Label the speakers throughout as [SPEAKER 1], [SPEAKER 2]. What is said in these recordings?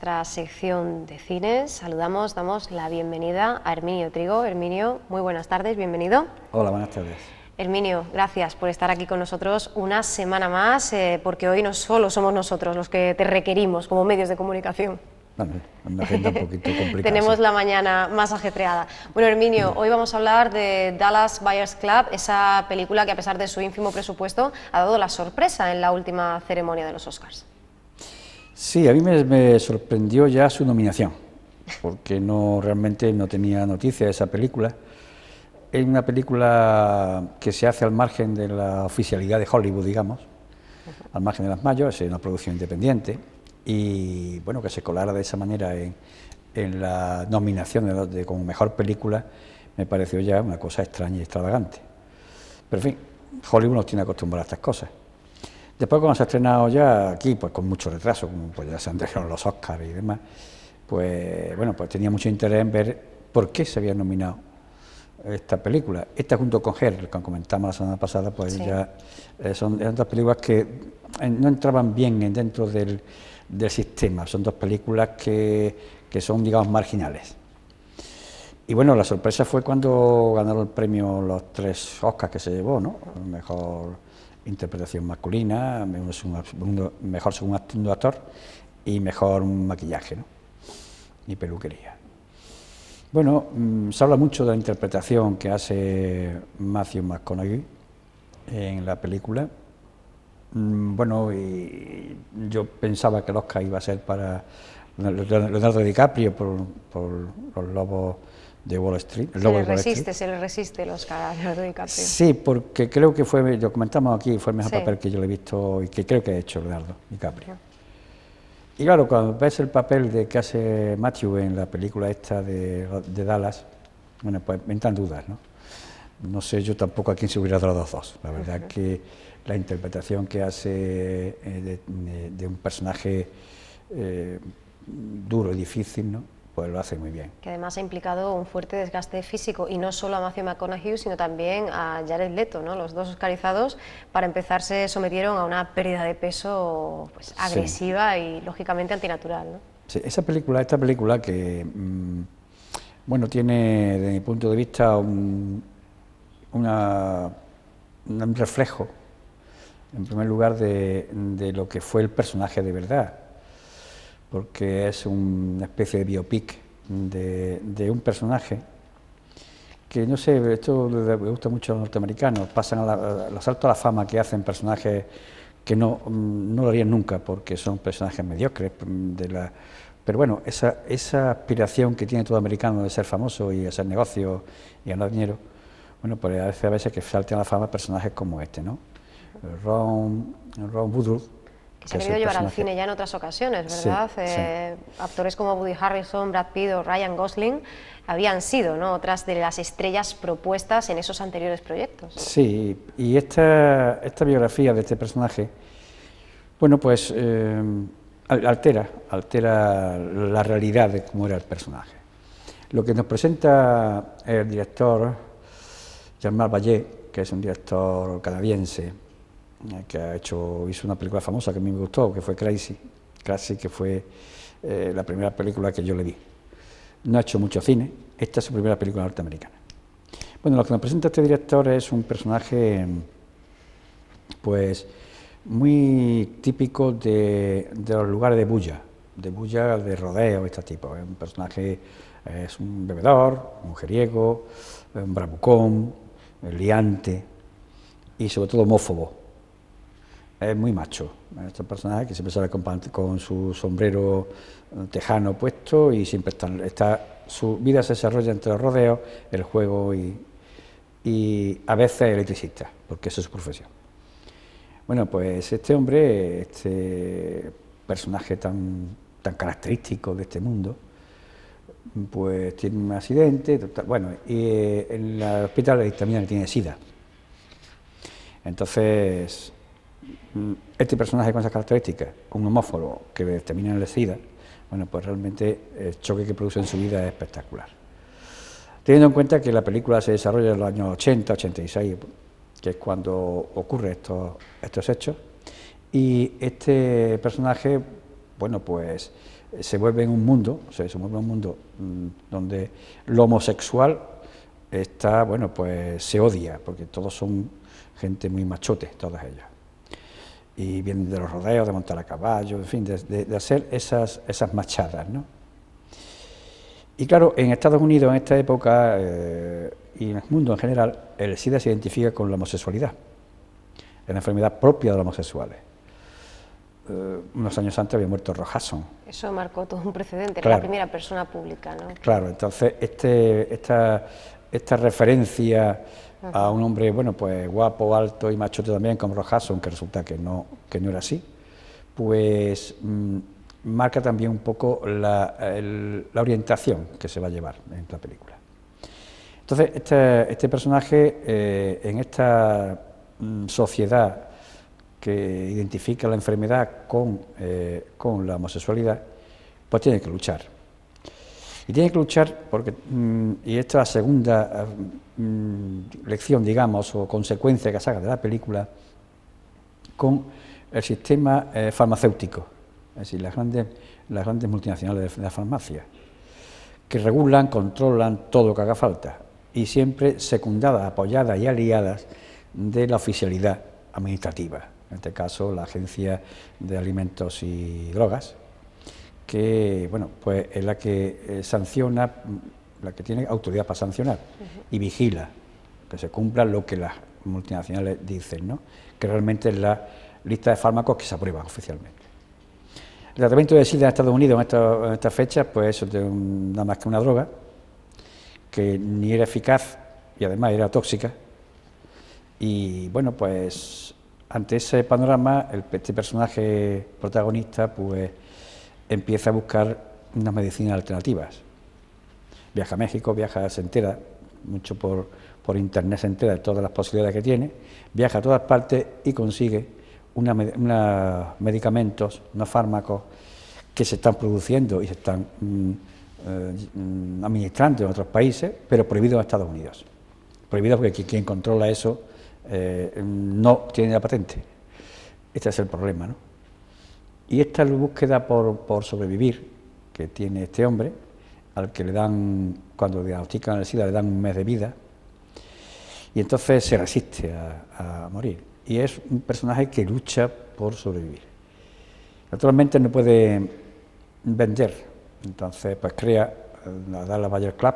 [SPEAKER 1] nuestra sección de cines. Saludamos, damos la bienvenida a Herminio Trigo. Herminio, muy buenas tardes, bienvenido.
[SPEAKER 2] Hola, buenas tardes.
[SPEAKER 1] Herminio, gracias por estar aquí con nosotros una semana más, porque hoy no solo somos nosotros los que te requerimos como medios de comunicación.
[SPEAKER 2] Bueno, una agenda un poquito complicada.
[SPEAKER 1] Tenemos
[SPEAKER 2] sí.
[SPEAKER 1] la mañana más ajetreada. Bueno, Herminio, hoy vamos a hablar de Dallas Buyers Club, esa película que a pesar de su ínfimo presupuesto ha dado la sorpresa en la última ceremonia de los Oscars.
[SPEAKER 2] Sí, a mí me sorprendió ya su nominación, porque realmente no tenía noticia de esa película. Es una película que se hace al margen de la oficialidad de Hollywood, digamos, al margen de las mayores, es una producción independiente, y bueno, que se colara de esa manera en la nominación como mejor película, me pareció ya una cosa extraña y extravagante. Pero en fin, Hollywood nos tiene acostumbrados a estas cosas. Después, cuando se ha estrenado ya aquí, pues con mucho retraso, como pues ya se han dejado los Oscars y demás, pues bueno, pues tenía mucho interés en ver por qué se había nominado esta película. Esta junto con Her, que comentamos la semana pasada, pues sí. Ya son dos películas que no entraban bien dentro del sistema, son dos películas que son, digamos, marginales. Y bueno, la sorpresa fue cuando ganaron el premio los 3 Oscars que se llevó, ¿no? Mejor interpretación masculina, mejor segundo actor y mejor maquillaje, ¿no? Y peluquería. Bueno, se habla mucho de la interpretación que hace Matthew McConaughey en la película. Bueno, y yo pensaba que el Oscar iba a ser para Leonardo DiCaprio por Los Lobos de Wall Street.
[SPEAKER 1] Se le resiste el Oscar a Leonardo DiCaprio.
[SPEAKER 2] Sí, porque creo que fue, lo comentamos aquí, fue el mejor papel que yo le he visto y que creo que ha hecho Leonardo DiCaprio. Y claro, cuando ves el papel que hace Matthew en la película esta de Dallas, bueno, pues me entran dudas, ¿no? No sé yo tampoco a quién se hubiera dado los dos. La verdad es que la interpretación que hace de un personaje duro y difícil, ¿no? Pues lo hace muy bien.
[SPEAKER 1] Que además ha implicado un fuerte desgaste físico, y no solo a Matthew McConaughey, sino también a Jared Leto, ¿no? Los dos oscarizados, para empezar, se sometieron a una pérdida de peso pues, agresiva y lógicamente antinatural, ¿no?
[SPEAKER 2] Sí, esta película que, bueno, tiene, desde mi punto de vista, un reflejo, en primer lugar, de lo que fue el personaje de verdad, porque es una especie de biopic de un personaje que, no sé, esto le gusta mucho a los norteamericanos, pasan los saltos a la fama que hacen personajes que no lo harían nunca, porque son personajes mediocres, pero bueno, esa aspiración que tiene todo americano de ser famoso y hacer negocios y ganar dinero, bueno, pues hace a veces que salten a la fama personajes como este, ¿no? Ron Woodroof,
[SPEAKER 1] que se ha querido llevar al cine ya en otras ocasiones, ¿verdad? Sí. Actores como Woody Harrelson, Brad Pitt o Ryan Gosling habían sido, ¿no?, otras de las estrellas propuestas en esos anteriores proyectos.
[SPEAKER 2] Sí, y esta biografía de este personaje, bueno, pues altera la realidad de cómo era el personaje. Lo que nos presenta el director Jean-Marc Vallée, que es un director canadiense, que hizo una película famosa que a mí me gustó, que fue Crazy, que fue la primera película que yo le vi. No ha hecho mucho cine, esta es su primera película norteamericana. Bueno, lo que nos presenta este director es un personaje, pues, muy típico de los lugares de bulla, de rodeo, este tipo. Es un personaje, es un bebedor, un mujeriego, un bravucón, liante y sobre todo homófobo. Es muy macho, este personaje que siempre sale con su sombrero tejano puesto y siempre su vida se desarrolla entre los rodeos, el juego y a veces electricista, porque esa es su profesión. Bueno, pues este hombre, este personaje tan característico de este mundo, pues tiene un accidente, bueno, y en el hospital le dictaminan que tiene SIDA. Entonces, este personaje con esas características, un homófobo que le determina el SIDA, bueno, pues realmente el choque que produce en su vida es espectacular. Teniendo en cuenta que la película se desarrolla en los años 80, 86, que es cuando ocurren estos hechos, y este personaje, bueno, pues se vuelve un mundo, donde lo homosexual está, bueno, pues se odia, porque todos son gente muy machote, todas ellas. Y vienen de los rodeos, de montar a caballo, en fin, de hacer esas machadas, ¿no? Y claro, en Estados Unidos, en esta época, y en el mundo en general, el SIDA se identifica con la homosexualidad. Es una enfermedad propia de los homosexuales. Unos años antes había muerto Rock Hudson.
[SPEAKER 1] Eso marcó todo un precedente,
[SPEAKER 2] claro.
[SPEAKER 1] Era la primera persona pública, ¿no?
[SPEAKER 2] Claro, entonces esta referencia a un hombre, bueno, pues guapo, alto y machote también, como Rock Hudson, que resulta que no era así, pues marca también un poco la orientación que se va a llevar en la película. Entonces, este personaje, en esta sociedad que identifica la enfermedad con la homosexualidad, pues tiene que luchar. Y tiene que luchar porque, y esta es la segunda lección, digamos, o consecuencia que saca de la película, con el sistema farmacéutico, es decir, las grandes multinacionales de la farmacia, que regulan, controlan todo lo que haga falta, y siempre secundadas, apoyadas y aliadas de la oficialidad administrativa, en este caso la Agencia de Alimentos y Drogas, que, bueno, pues es la que sanciona, la que tiene autoridad para sancionar y vigila que se cumpla lo que las multinacionales dicen, ¿no? Que realmente es la lista de fármacos que se aprueban oficialmente. El tratamiento de SIDA en Estados Unidos en estas fechas, pues eso es nada más que una droga que ni era eficaz y además era tóxica. Y bueno, pues ante ese panorama, este personaje protagonista pues empieza a buscar unas medicinas alternativas. Viaja a México, se entera, mucho por internet se entera de todas las posibilidades que tiene, viaja a todas partes y consigue unos medicamentos, unos fármacos que se están produciendo y se están administrando en otros países, pero prohibidos en Estados Unidos. Prohibidos porque quien controla eso no tiene la patente. Este es el problema, ¿no? Y esta búsqueda por sobrevivir que tiene este hombre, al que le dan, cuando le diagnostican el SIDA, le dan un mes de vida, y entonces se resiste a morir. Y es un personaje que lucha por sobrevivir. Naturalmente no puede vender, entonces pues crea la Dallas Buyers Club,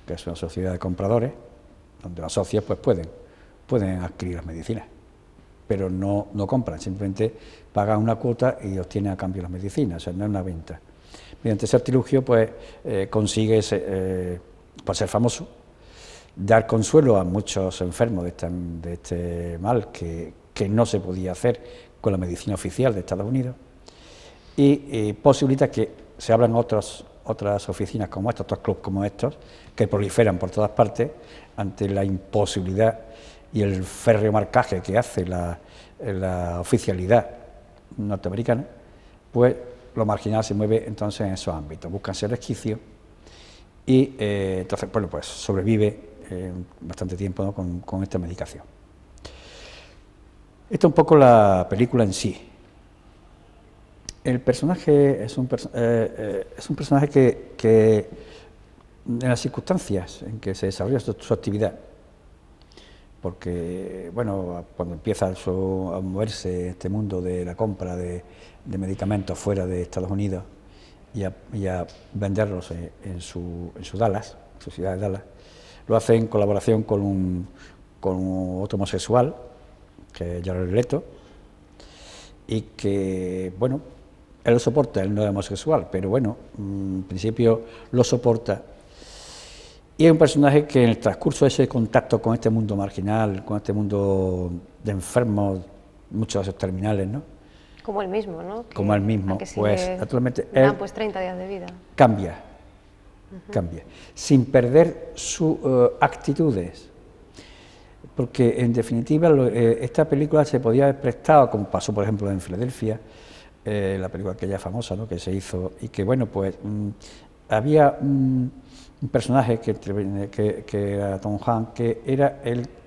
[SPEAKER 2] que es una sociedad de compradores, donde los socios pues pueden adquirir las medicinas, pero no compran, simplemente pagan una cuota y obtienen a cambio las medicinas, o sea, no es una venta. Mediante ese artilugio pues consigue, por ser famoso, dar consuelo a muchos enfermos de este mal que no se podía hacer con la medicina oficial de Estados Unidos, y posibilita que se abran otras oficinas como estas, otros clubes como estos, que proliferan por todas partes ante la imposibilidad y el férreo marcaje que hace la oficialidad norteamericana. Pues lo marginal se mueve entonces en esos ámbitos, buscan ser resquicios y entonces, bueno, pues sobrevive bastante tiempo, ¿no?, con esta medicación. Esta es un poco la película en sí. El personaje es un personaje que en las circunstancias en que se desarrolla su actividad, porque, bueno, cuando empieza a moverse este mundo de la compra de medicamentos fuera de Estados Unidos y a venderlos en su Dallas, su ciudad de Dallas, lo hace en colaboración con otro homosexual, que es Jared Leto, y que, bueno, él lo soporta, él no es homosexual, pero bueno, en principio lo soporta. Y es un personaje que en el transcurso de ese contacto con este mundo marginal, con este mundo de enfermos, muchos de esos terminales, ¿no?
[SPEAKER 1] Como él mismo, ¿no?
[SPEAKER 2] Como él mismo, pues naturalmente él
[SPEAKER 1] pues 30 días de vida.
[SPEAKER 2] Cambia, sin perder sus actitudes. Porque en definitiva esta película se podía haber prestado, como pasó por ejemplo en Filadelfia, la película aquella famosa, ¿no?, que se hizo, y que bueno, pues había un personaje que era Tom Hanks, que era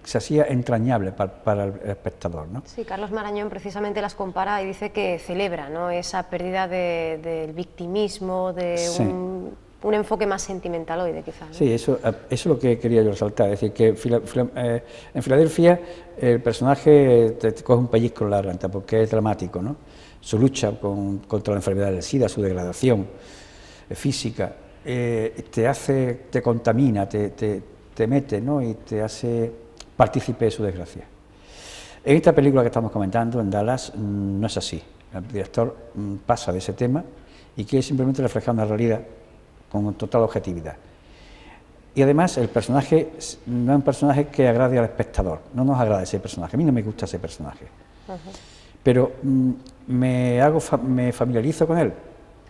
[SPEAKER 2] se hacía entrañable para el espectador, ¿no?
[SPEAKER 1] Sí, Carlos Marañón precisamente las compara y dice que celebra, ¿no?, esa pérdida del victimismo, de
[SPEAKER 2] Sí.
[SPEAKER 1] un enfoque más sentimentaloide, quizás, ¿no?
[SPEAKER 2] Sí, eso es lo que quería yo resaltar, es decir, que en Filadelfia el personaje te coge un pellizco en la garganta porque es dramático, ¿no? Su lucha contra la enfermedad del SIDA, su degradación física, te contamina, te mete, ¿no?, y te hace partícipe de su desgracia. En esta película que estamos comentando, en Dallas, no es así. El director pasa de ese tema y quiere simplemente reflejar una realidad con total objetividad. Y además el personaje no es un personaje que agrade al espectador, no nos agrada ese personaje, a mí no me gusta ese personaje. Pero me familiarizo con él.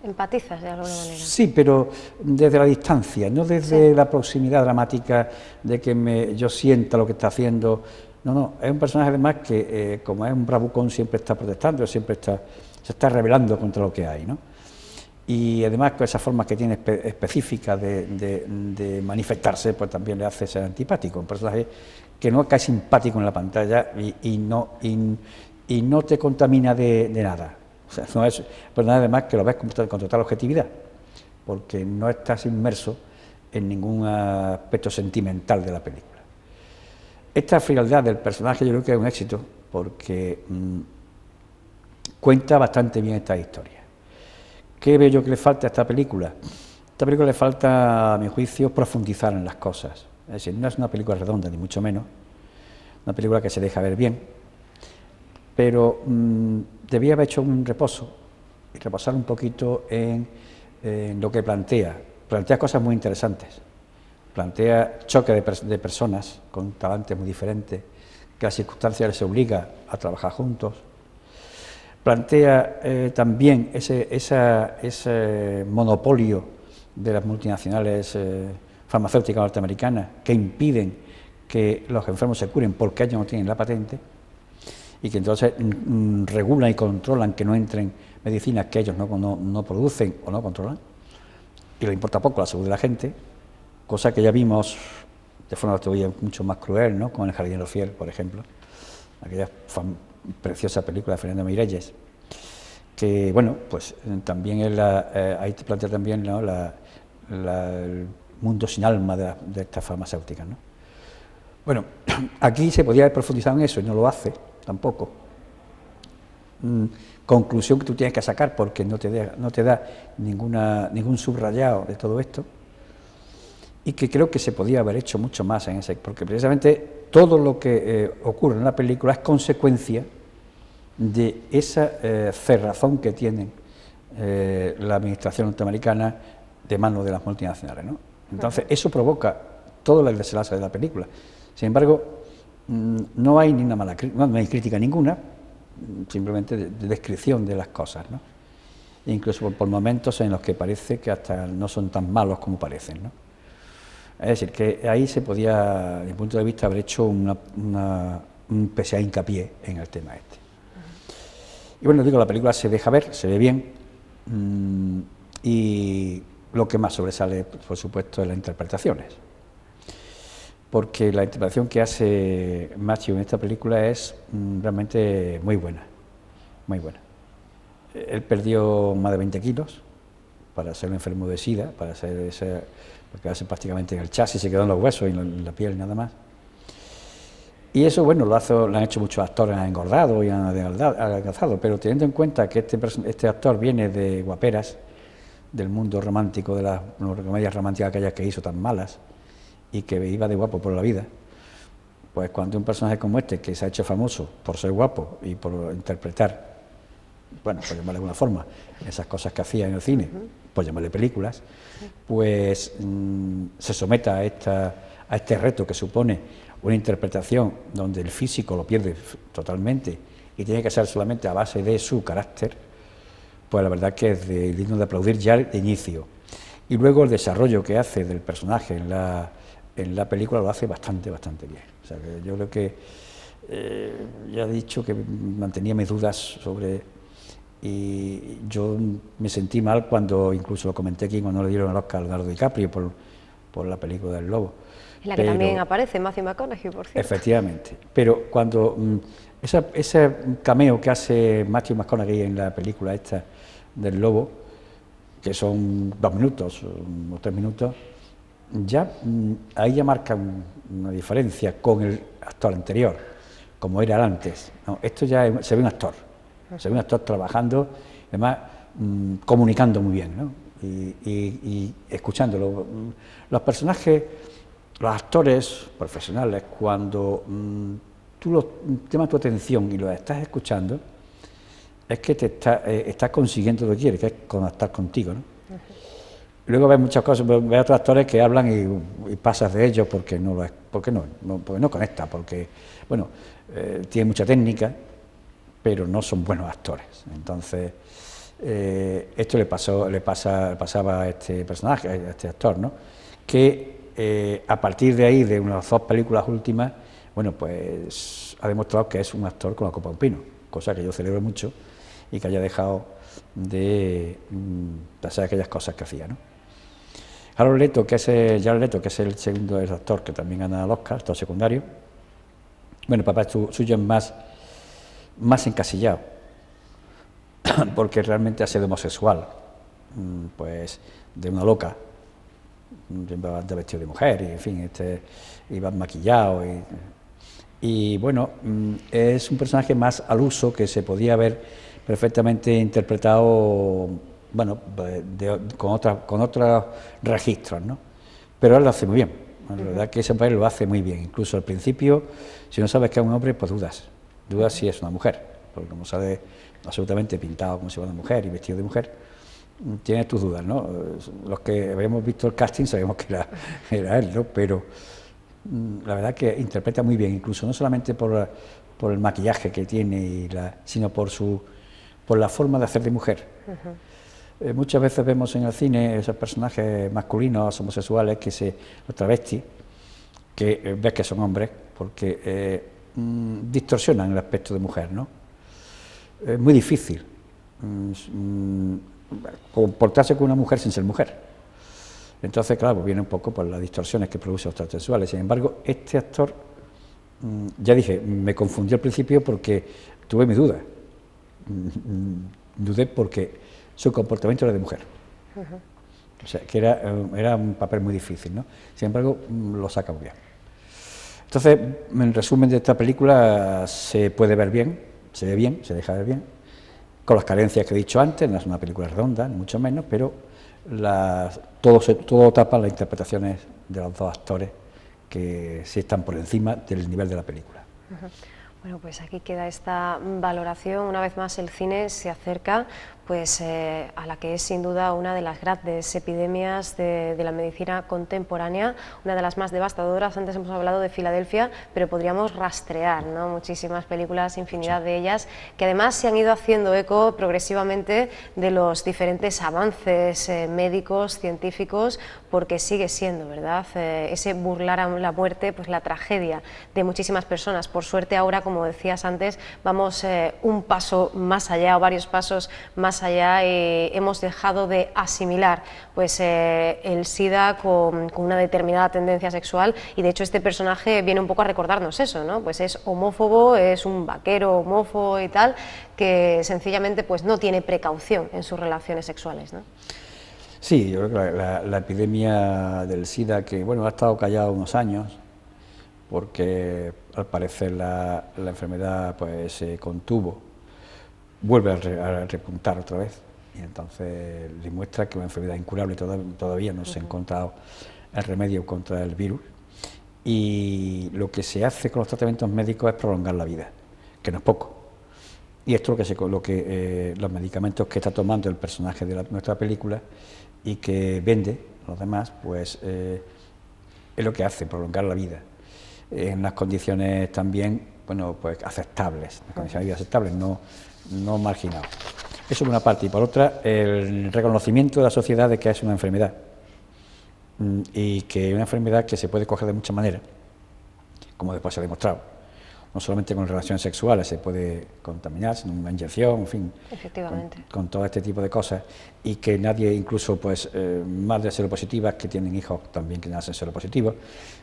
[SPEAKER 1] ¿Empatizas de alguna manera?
[SPEAKER 2] Sí, pero desde la distancia, no desde la proximidad dramática de que yo sienta lo que está haciendo. No, es un personaje además que, como es un bravucón, siempre está protestando, se está rebelando contra lo que hay, ¿no? Y además con esa forma que tiene específica de manifestarse, pues también le hace ser antipático, un personaje que no cae simpático en la pantalla y no te contamina de nada. O sea, no es personaje además que lo ves con total objetividad, porque no estás inmerso en ningún aspecto sentimental de la película. Esta frialdad del personaje yo creo que es un éxito, porque cuenta bastante bien esta historia. ¿Qué veo yo que le falta a esta película? A esta película le falta, a mi juicio, profundizar en las cosas. Es decir, no es una película redonda, ni mucho menos, una película que se deja ver bien, pero debía haber hecho un reposo y repasar un poquito en lo que plantea. Plantea cosas muy interesantes, plantea choque de personas con talentos muy diferentes, que las circunstancias les obliga a trabajar juntos. Plantea también ese monopolio de las multinacionales farmacéuticas norteamericanas que impiden que los enfermos se curen porque ellos no tienen la patente y que entonces regulan y controlan que no entren medicinas que ellos no producen o no controlan y les importa poco la salud de la gente, cosa que ya vimos de forma todavía mucho más cruel, ¿no?, con El jardinero fiel, por ejemplo, aquella preciosa película de Fernando Meirelles, que bueno, pues también ahí te plantea también, ¿no?, el mundo sin alma de estas farmacéuticas, ¿no? Bueno, aquí se podría haber profundizado en eso y no lo hace tampoco. Conclusión que tú tienes que sacar porque no te da ningún subrayado de todo esto, y que creo que se podía haber hecho mucho más en ese, porque precisamente todo lo que ocurre en la película es consecuencia de esa cerrazón que tiene la administración norteamericana de manos de las multinacionales, ¿no? Entonces eso provoca todo el desenlace de la película. Sin embargo, no hay ni una mala crítica, no hay crítica ninguna, simplemente de descripción de las cosas, ¿no? E incluso por momentos en los que parece que hasta no son tan malos como parecen, ¿no? Es decir, que ahí se podía, desde mi punto de vista, haber hecho un pese hincapié en el tema este. Y bueno, digo, la película se deja ver, se ve bien, y lo que más sobresale, por supuesto, es las interpretaciones. Porque la interpretación que hace Matthew en esta película es realmente muy buena, muy buena. Él perdió más de 20 kilos para ser un enfermo de SIDA, porque hace prácticamente en el chasis, se quedó en los huesos y en la piel nada más. Y eso, bueno, lo han hecho muchos actores, han engordado y han adelgazado, pero teniendo en cuenta que este actor viene de guaperas, del mundo romántico, de las comedias románticas aquellas que hizo tan malas, y que iba de guapo por la vida, pues cuando un personaje como este, que se ha hecho famoso por ser guapo y por interpretar, bueno, por llamarle de alguna forma, esas cosas que hacía en el cine, por llamarle películas, pues se someta a este reto que supone una interpretación donde el físico lo pierde totalmente y tiene que ser solamente a base de su carácter, pues la verdad que es digno de aplaudir ya de inicio. Y luego el desarrollo que hace del personaje en la película lo hace bastante bien. O sea, que yo creo que ya he dicho que mantenía mis dudas sobre Y yo me sentí mal cuando, incluso lo comenté aquí, cuando le dieron el Oscar a Leonardo DiCaprio por la película del Lobo.
[SPEAKER 1] En la que también aparece Matthew McConaughey, por cierto.
[SPEAKER 2] Efectivamente, pero cuando ese cameo que hace Matthew McConaughey en la película esta del Lobo, que son 2 minutos o 3 minutos, ya ahí ya marca una diferencia con el actor anterior, como era antes, ¿no? Esto ya se ve un actor, se ve un actor trabajando, además comunicando muy bien, ¿no? Y escuchándolo. Los personajes, los actores profesionales, cuando tú llamas tu atención y los estás escuchando, es que estás consiguiendo lo que quieres, que es conectar contigo, ¿no? Luego ves muchas cosas, ves otros actores que hablan y pasas de ellos porque no conecta, porque, bueno, tienen mucha técnica, pero no son buenos actores. Entonces, esto le pasaba a este personaje, a este actor, ¿no? Que a partir de ahí, de unas 2 películas últimas, bueno, pues ha demostrado que es un actor con la copa de un pino, cosa que yo celebro mucho y que haya dejado de hacer aquellas cosas que hacía, ¿no? Jared Leto, que es el segundo actor que también gana el Oscar, actor secundario, bueno, el papel suyo es más encasillado, porque realmente ha sido homosexual, pues de una loca, siempre va vestido de mujer, y en fin, iba maquillado, y bueno, es un personaje más al uso que se podía haber perfectamente interpretado, bueno, con otros registros, ¿no? Pero él lo hace muy bien, la verdad que ese papel lo hace muy bien, incluso al principio, si no sabes que es un hombre, pues dudas si es una mujer, porque como sale absolutamente pintado como si fuera una mujer y vestido de mujer, tienes tus dudas, ¿no? Los que habíamos visto el casting sabemos que era él, ¿no? Pero la verdad que interpreta muy bien, incluso no solamente por el maquillaje que tiene, sino por la forma de hacer de mujer. Muchas veces vemos en el cine esos personajes masculinos, homosexuales, los travestis, que ves que son hombres, porque distorsionan el aspecto de mujer, ¿no? Es muy difícil comportarse con una mujer sin ser mujer. Entonces, claro, pues viene un poco por las distorsiones que producen los transexuales. Sin embargo, este actor, ya dije, me confundió al principio porque tuve mi duda. Dudé porque su comportamiento era de mujer. O sea, que era un papel muy difícil, ¿no? Sin embargo, lo saca muy bien. Entonces, en resumen de esta película, se puede ver bien, se ve bien, se deja ver bien, con las carencias que he dicho antes, no es una película redonda, ni mucho menos, pero todo tapa las interpretaciones de los 2 actores que sí están por encima del nivel de la película.
[SPEAKER 1] Bueno, pues aquí queda esta valoración. Una vez más el cine se acerca pues a la que es sin duda una de las grandes epidemias de la medicina contemporánea, una de las más devastadoras. Antes hemos hablado de Filadelfia, pero podríamos rastrear, ¿no?, muchísimas películas, infinidad de ellas, que además se han ido haciendo eco progresivamente de los diferentes avances médicos, científicos, porque sigue siendo, ¿verdad?, ese burlar a la muerte, pues la tragedia de muchísimas personas. Por suerte ahora, como decías antes, vamos un paso más allá, o varios pasos más allá, hemos dejado de asimilar pues el SIDA con una determinada tendencia sexual, y de hecho este personaje viene un poco a recordarnos eso, ¿no? Pues es homófobo, es un vaquero homófobo y tal, que sencillamente pues no tiene precaución en sus relaciones sexuales, ¿no?
[SPEAKER 2] Sí, yo creo que la epidemia del SIDA, que bueno, ha estado callada unos años, porque al parecer la enfermedad pues se contuvo, vuelve a repuntar otra vez, y entonces demuestra que una enfermedad incurable todavía no se ha encontrado el remedio contra el virus, y lo que se hace con los tratamientos médicos es prolongar la vida, que no es poco. Y esto es los medicamentos que está tomando el personaje de nuestra película y que vende a los demás, pues es lo que hace, prolongar la vida en unas condiciones también, bueno, pues aceptables, condiciones de vida aceptables, no marginadas. Eso por una parte, y por otra, el reconocimiento de la sociedad de que es una enfermedad, y que es una enfermedad que se puede coger de muchas maneras, como después se ha demostrado. no solamente con relaciones sexuales se puede contaminar, sino una inyección, en fin,
[SPEAKER 1] Efectivamente.
[SPEAKER 2] con todo este tipo de cosas, y que nadie, incluso pues madres seropositivas que tienen hijos también que nacen seropositivos.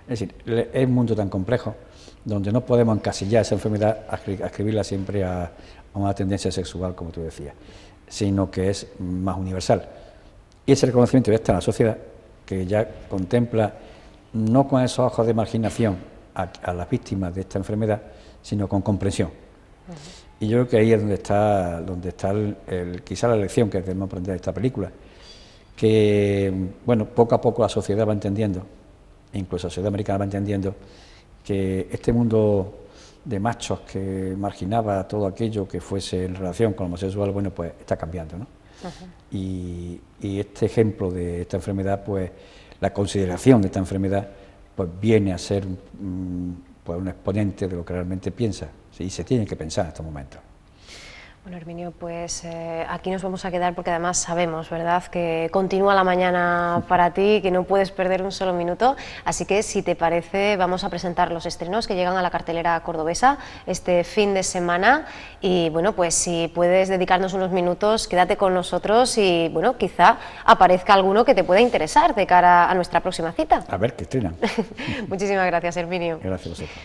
[SPEAKER 2] Es decir, es un mundo tan complejo donde no podemos encasillar esa enfermedad, ascribirla siempre a una tendencia sexual, como tú decías, sino que es más universal. Y ese reconocimiento ya está en la sociedad, que ya contempla, no con esos ojos de marginación a las víctimas de esta enfermedad, sino con comprensión. Y yo creo que ahí es donde está quizá la lección que debemos aprender de esta película, que, bueno, poco a poco la sociedad va entendiendo, incluso la sociedad americana va entendiendo, que este mundo de machos que marginaba todo aquello que fuese en relación con lo homosexual, bueno, pues está cambiando, ¿no? Y este ejemplo de esta enfermedad, pues la consideración de esta enfermedad, pues viene a ser pues un exponente de lo que realmente piensa, y se tiene que pensar en estos momentos.
[SPEAKER 1] Bueno, Herminio, pues aquí nos vamos a quedar porque además sabemos, ¿verdad?, que continúa la mañana para ti, que no puedes perder un solo minuto, así que si te parece vamos a presentar los estrenos que llegan a la cartelera cordobesa este fin de semana y bueno, pues si puedes dedicarnos unos minutos, quédate con nosotros y bueno, quizá aparezca alguno que te pueda interesar de cara a nuestra próxima cita.
[SPEAKER 2] A ver, ¿qué estrenan?
[SPEAKER 1] Muchísimas gracias, Herminio.
[SPEAKER 2] Gracias a vosotros.